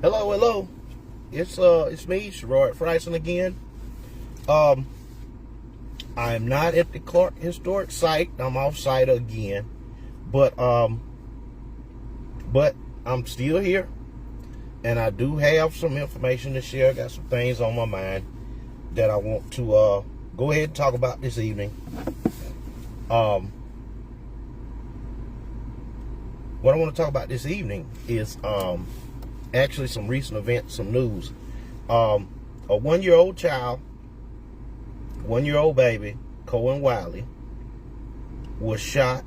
Hello. It's me, Sherard Frieson again. I am not at the Clark Historic Site. I'm off site again, but I'm still here, and I do have some information to share. I got some things on my mind that I want to go ahead and talk about this evening. What I want to talk about this evening is actually some recent events, some news. A one-year-old baby, Kohen Wiley, was shot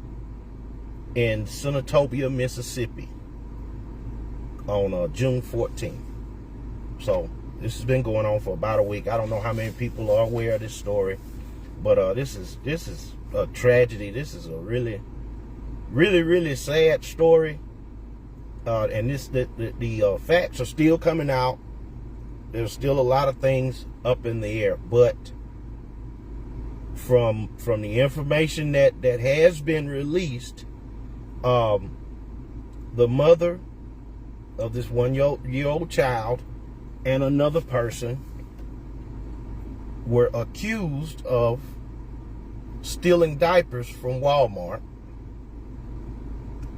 in Senatobia, Mississippi on June 14th. So this has been going on for about a week. I don't know how many people are aware of this story, but this is a tragedy. This is a really sad story. And the facts are still coming out. There's still a lot of things up in the air, but from the information that has been released, the mother of this one-year-old child and another person were accused of stealing diapers from Walmart.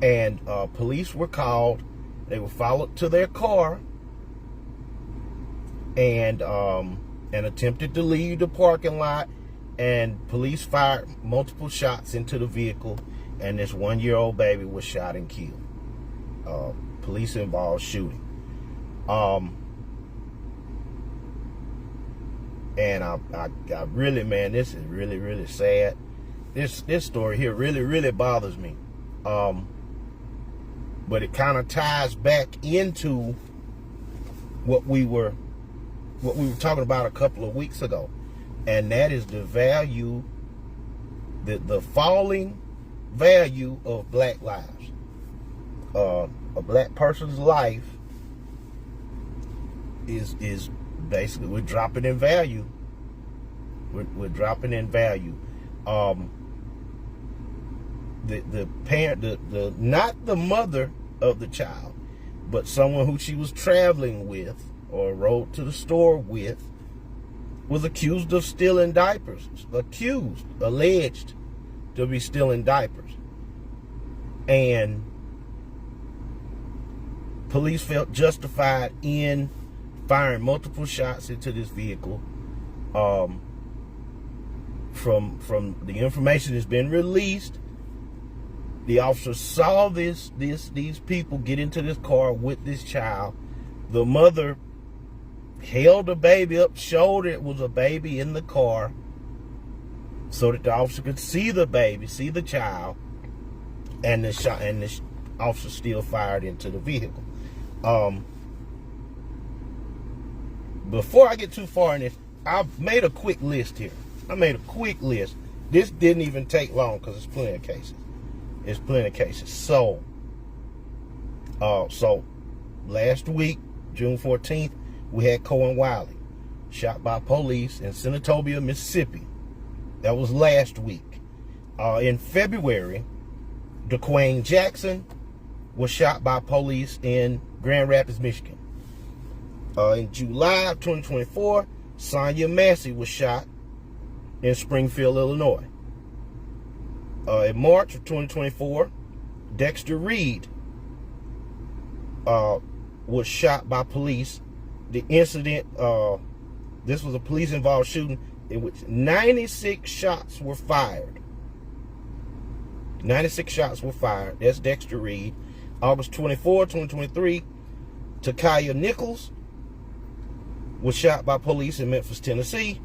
And police were called. They were followed to their car and attempted to leave the parking lot. And police fired multiple shots into the vehicle, and this one-year-old baby was shot and killed. Police involved shooting. And I really, man, this is really sad. This story here really bothers me. But it kind of ties back into what we were talking about a couple of weeks ago, and that is the value, the falling value of black lives. A black person's life is basically, we're dropping in value. We're dropping in value. The parent, not the mother of the child, but someone who she was traveling with or rode to the store with, was accused of stealing diapers. Alleged to be stealing diapers. And police felt justified in firing multiple shots into this vehicle. From the information that's been released, the officer saw these people get into this car with this child. The mother held the baby up, showed it was a baby in the car, so that the officer could see the baby, see the child, and the officer still fired into the vehicle. Before I get too far in this, I've made a quick list here. This didn't even take long because it's plenty of cases. So last week, June 14th, we had Kohen Wiley shot by police in Senatobia, Mississippi. That was last week. In February, DeQuayne Jackson was shot by police in Grand Rapids, Michigan. In July of 2024, Sonia Massey was shot in Springfield, Illinois. In March of 2024, Dexter Reed was shot by police. The incident, this was a police-involved shooting in which 96 shots were fired. 96 shots were fired. That's Dexter Reed. August 24, 2023, Takaya Nichols was shot by police in Memphis, Tennessee.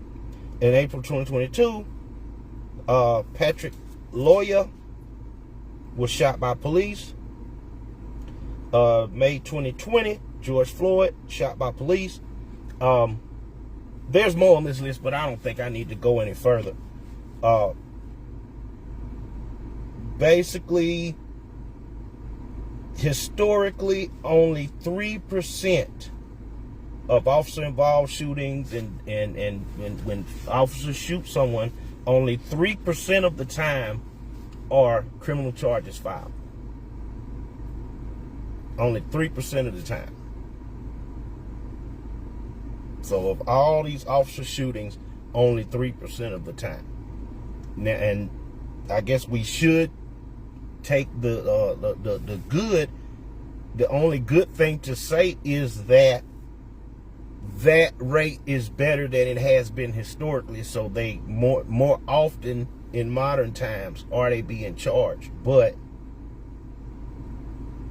In April 2022, Patrick Loya was shot by police. May 2020, George Floyd shot by police. There's more on this list, but I don't think I need to go any further. Basically, historically, only 3% of officer-involved shootings, and when officers shoot someone, only 3% of the time are criminal charges filed. Only 3% of the time. So of all these officer shootings, only 3% of the time. Now, and I guess we should take the good. The only good thing to say is that rate is better than it has been historically. So they more often in modern times are they being charged. But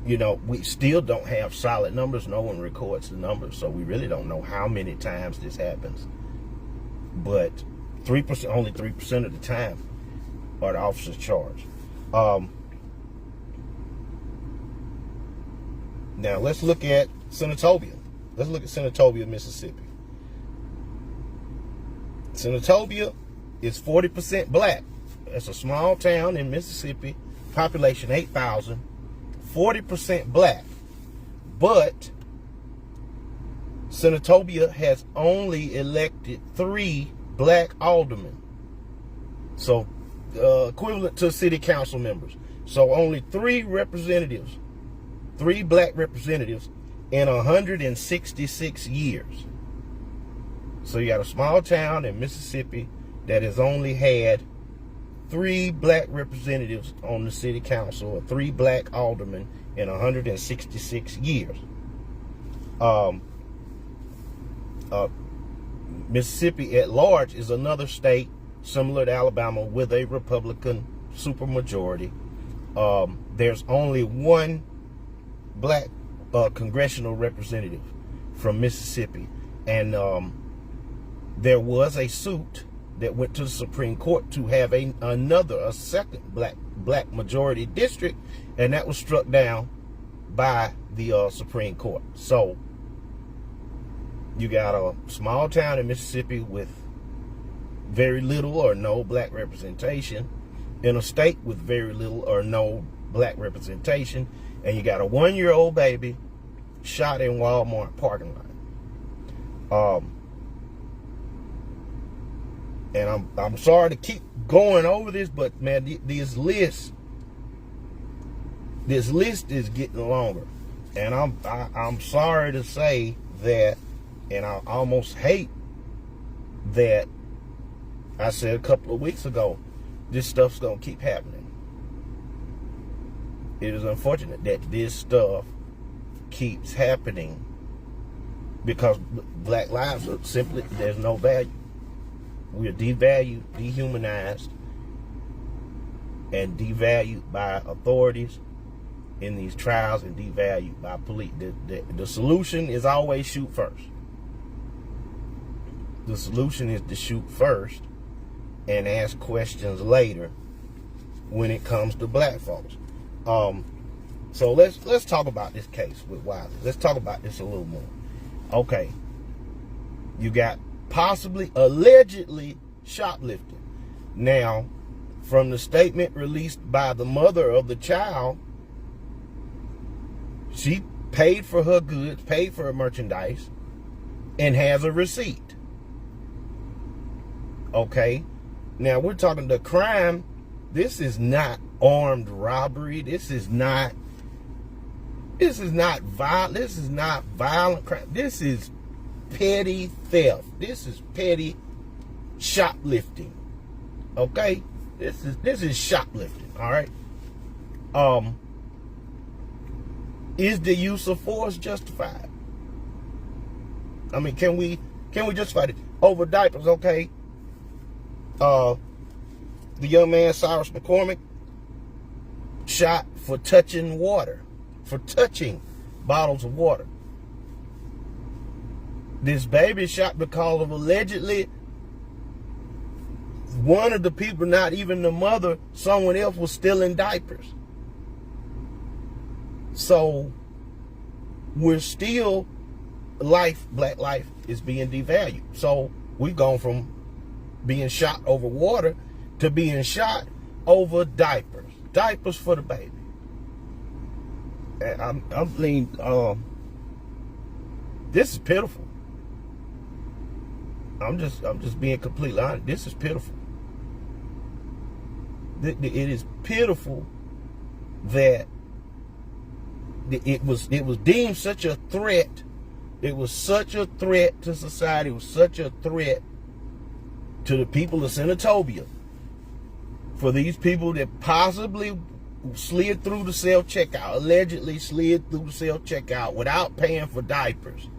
you know, we still don't have solid numbers. No one records the numbers, so we really don't know how many times this happens. But 3%, only 3% of the time are the officers charged. Now let's look at Senatobia. Let's look at Senatobia, Mississippi. Senatobia is 40% black. It's a small town in Mississippi, population 8,000, 40% black. But Senatobia has only elected 3 black aldermen. So equivalent to city council members. So only 3 representatives, 3 black representatives in 166 years. So you got a small town in Mississippi that has only had 3 black representatives on the city council, or 3 black aldermen in 166 years. Mississippi at large is another state similar to Alabama with a Republican supermajority. There's only 1 black congressional representative from Mississippi, and there was a suit that went to the Supreme Court to have a second black majority district, and that was struck down by the Supreme Court. So you got a small town in Mississippi with very little or no black representation, in a state with very little or no black representation, and you got a 1-year-old baby shot in Walmart parking lot. And I'm sorry to keep going over this, but man, this list is getting longer, and I'm sorry to say that, and I almost hate that I said a couple of weeks ago, this stuff's gonna keep happening. It is unfortunate that this stuff keeps happening because black lives are simply, there's no value. We are devalued, dehumanized, and devalued by authorities in these trials, and devalued by police. The solution is always shoot first. The solution is to shoot first and ask questions later when it comes to black folks. So let's talk about this case with Wiley. Let's talk about this a little more. Okay, you got possibly, allegedly shoplifting. Now, from the statement released by the mother of the child, she paid for her goods, paid for her merchandise, and has a receipt. Okay, now we're talking the crime. This is not armed robbery. This is not violent. This is not violent crime. This is petty theft. This is petty shoplifting. Okay, this is shoplifting. All right. Is the use of force justified? I mean, can we justify it over diapers? Okay. The young man Cyrus McCormick shot for touching water, for touching bottles of water. This baby shot because of allegedly one of the people, not even the mother, someone else was stealing diapers. So we're still, black life is being devalued. So we've gone from being shot over water to being shot over diapers. Diapers for the baby. And this is pitiful. I'm just being completely honest. This is pitiful. It is pitiful that it was deemed such a threat It was such a threat to society. It was such a threat to the people of Senatobia. For these people that possibly slid through the self-checkout, allegedly slid through the self-checkout without paying for diapers.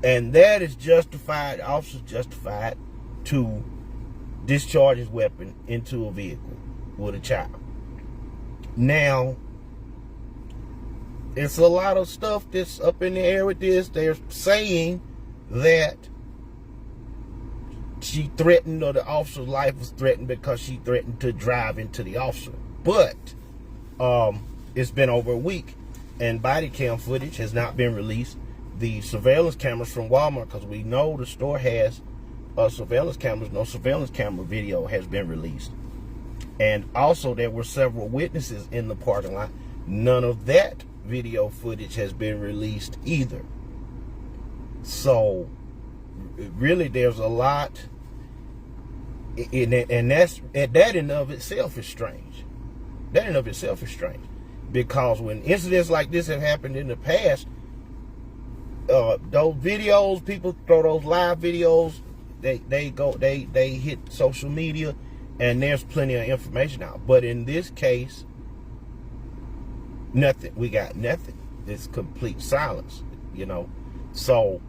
And that is justified, the officer's justified to discharge his weapon into a vehicle with a child. Now, it's a lot of stuff that's up in the air with this. They're saying that she threatened, or the officer's life was threatened because she threatened to drive into the officer. But it's been over a week and body cam footage has not been released. The surveillance cameras from Walmart, because we know the store has surveillance cameras, no surveillance camera video has been released. And also there were several witnesses in the parking lot. None of that video footage has been released either. So really there's a lot in it, and that in of itself is strange. That in of itself is strange, because when incidents like this have happened in the past, those videos, people throw those live videos, they hit social media, and there's plenty of information out. But in this case, nothing. We got nothing. It's complete silence, you know. So,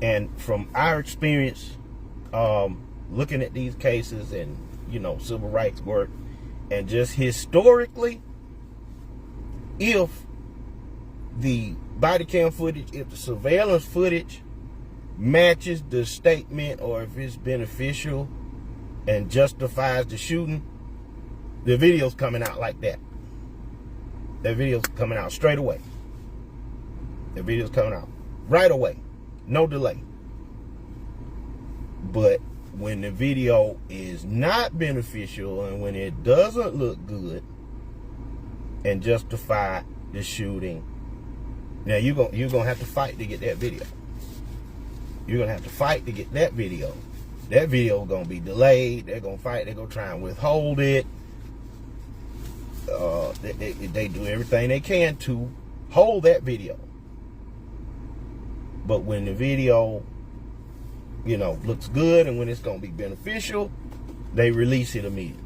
and from our experience, looking at these cases and, you know, civil rights work, and just historically, if the body cam footage, if the surveillance footage matches the statement, or if it's beneficial and justifies the shooting, the video's coming out like that. That video's coming out straight away. The video's coming out right away. No delay. But when the video is not beneficial, and when it doesn't look good and justify the shooting, now you're gonna have to fight to get that video. You're gonna have to fight to get that video. That video gonna be delayed. They're gonna fight. They're gonna try and withhold it. They do everything they can to hold that video. But when the video, you know, looks good, and when it's gonna be beneficial, they release it immediately.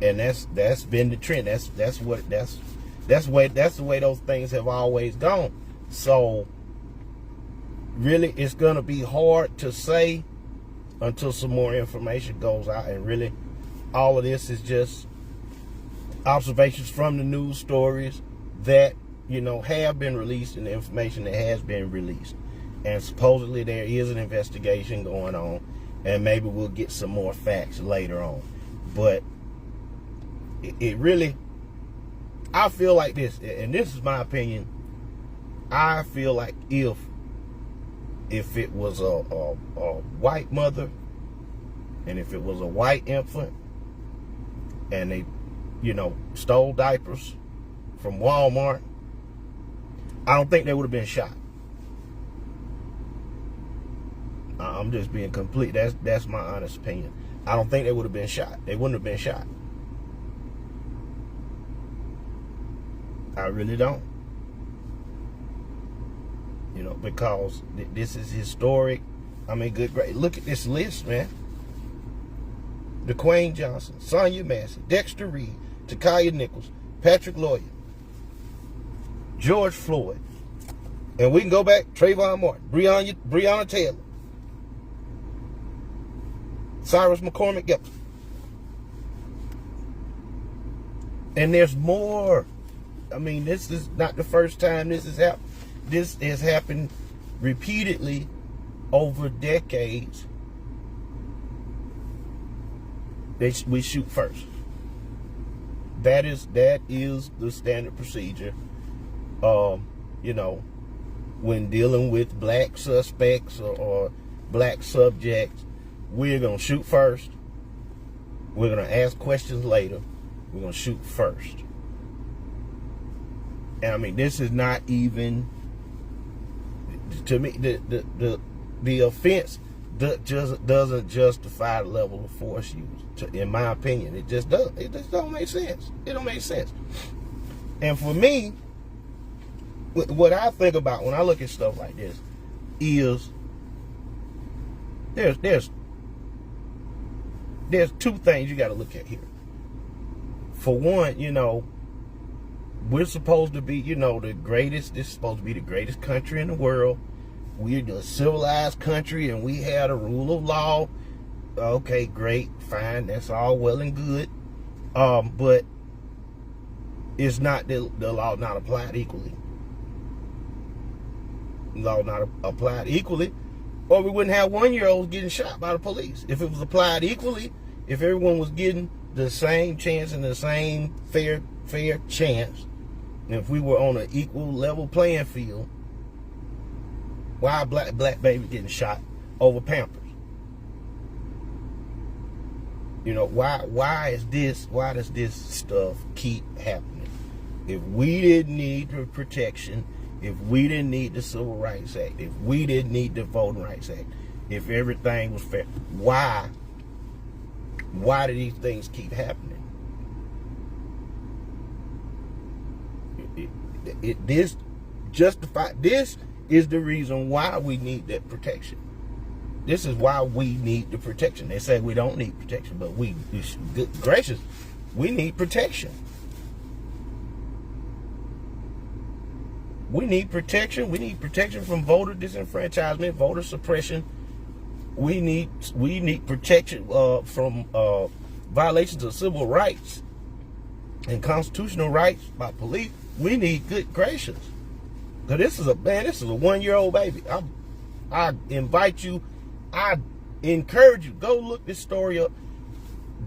And that's been the trend. That's the way those things have always gone. So really, it's gonna be hard to say until some more information goes out. And really, all of this is just observations from the news stories that, you know, have been released, and the information that has been released. And supposedly there is an investigation going on, and maybe we'll get some more facts later on. But it really, I feel like this, and this is my opinion, I feel like if it was a white mother, and if it was a white infant, and they, you know, stole diapers from Walmart, I don't think they would have been shot. I'm just being complete. That's my honest opinion. I don't think they would have been shot. They wouldn't have been shot. I really don't. You know, because this is historic. I mean, good, great. Look at this list, man. DeQuayne Johnson, Sonia Massey, Dexter Reed, Takaya Nichols, Patrick Lawyer, George Floyd, and we can go back, Trayvon Martin, Breonna Taylor, Cyrus McCormick. Yep. And there's more. I mean, this is not the first time this has happened. This has happened repeatedly over decades. We shoot first. That is the standard procedure. You know, when dealing with black suspects or black subjects, we're gonna shoot first. We're gonna ask questions later. We're gonna shoot first. And I mean, this is not even, to me, the offense doesn't justify the level of force used. In my opinion, it just doesn't. It just don't make sense. It don't make sense. And for me, what I think about when I look at stuff like this is there's two things you got to look at here. For one, we're supposed to be, the greatest. This is supposed to be the greatest country in the world. We're the civilized country, and we have a rule of law. Okay, great, fine. That's all well and good. But it's not the law not applied equally. Law not applied equally, or we wouldn't have 1-year-olds getting shot by the police. If it was applied equally, if everyone was getting the same chance and the same fair chance, and if we were on an equal level playing field, why a black baby getting shot over Pampers? Why does this stuff keep happening? If we didn't need the protection, if we didn't need the Civil Rights Act, if we didn't need the Voting Rights Act, if everything was fair, why do these things keep happening? This is the reason why we need that protection. This is why we need the protection. They say we don't need protection, but good gracious, we need protection. We need protection. We need protection from voter disenfranchisement, voter suppression. We need protection from violations of civil rights and constitutional rights by police. We need good gracious. Cause this is a 1-year-old baby. I invite you. I encourage you, go look this story up.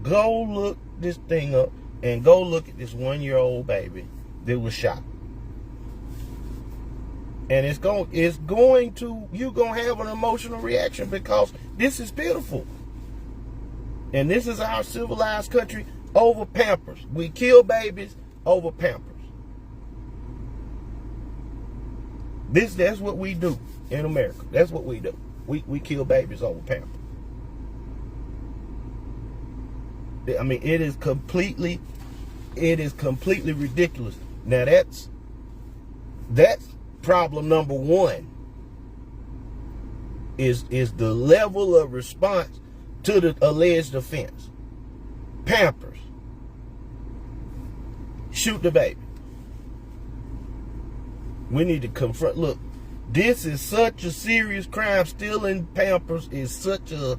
Go look this thing up and go look at this 1-year-old baby that was shot. And you're gonna have an emotional reaction because this is pitiful. And this is our civilized country over Pampers. We kill babies over Pampers. That's what we do in America. That's what we do. We kill babies over Pampers. I mean, it is completely ridiculous. Now that's problem number one. Is the level of response to the alleged offense. Pampers. Shoot the baby. We need to confront. Look, this is such a serious crime. Stealing Pampers is such a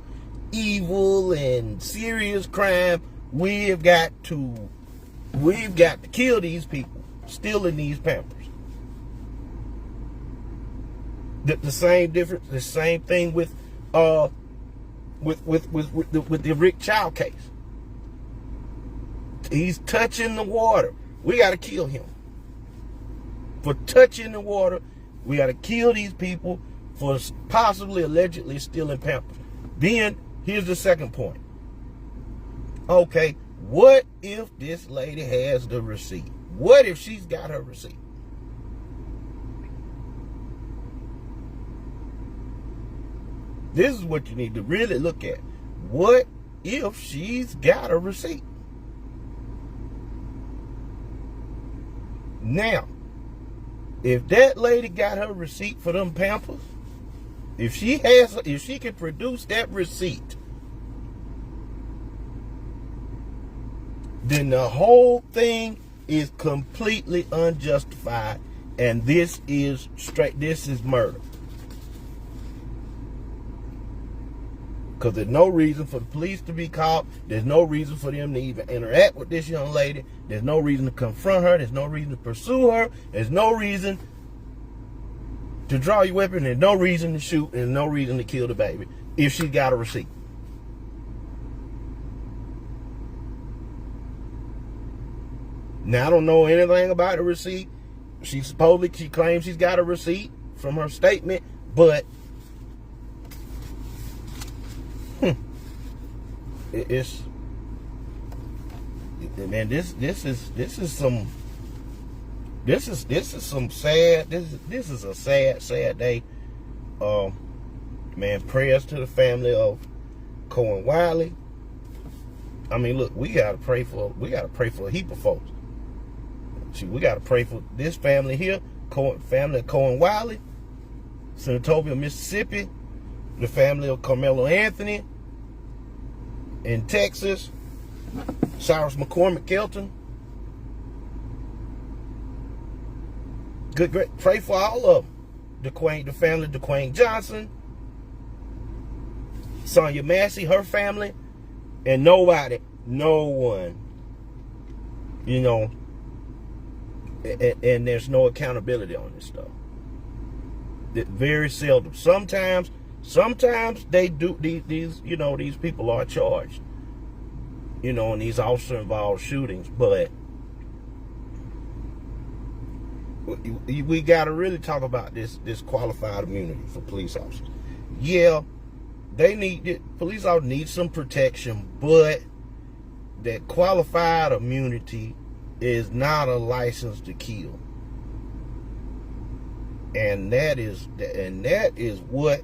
evil and serious crime. We've got to kill these people stealing these Pampers. The same thing with the Rick Child case. He's touching the water. We got to kill him for touching the water. We got to kill these people for possibly, allegedly stealing Pampers. Then here's the second point. Okay, what if this lady has the receipt? What if she's got her receipt? This is what you need to really look at. What if she's got a receipt? Now, if that lady got her receipt for them Pampers, if she can produce that receipt, then the whole thing is completely unjustified, and this is murder. Because there's no reason for the police to be called. There's no reason for them to even interact with this young lady. There's no reason to confront her. There's no reason to pursue her. There's no reason to draw your weapon. There's no reason to shoot. There's no reason to kill the baby if she got a receipt. Now, I don't know anything about the receipt. She claims she's got a receipt from her statement, but this is a sad day. Man, prayers to the family of Kohen Wiley. I mean, look, we gotta pray for a heap of folks. See, we gotta pray for this family here. family of Kohen Wiley, Senatobia, Mississippi, the family of Carmelo Anthony in Texas, Cyrus McCormick Kelton. Great. Pray for all of them. The family of DeQuayne Johnson, Sonia Massey, her family, and no one, you know, and there's no accountability on this stuff. Very seldom. Sometimes they do, these you know, these people are charged, you know, in these officer involved shootings, but we got to really talk about this qualified immunity for police officers. Yeah, police officers need some protection, but that qualified immunity is not a license to kill. And that is what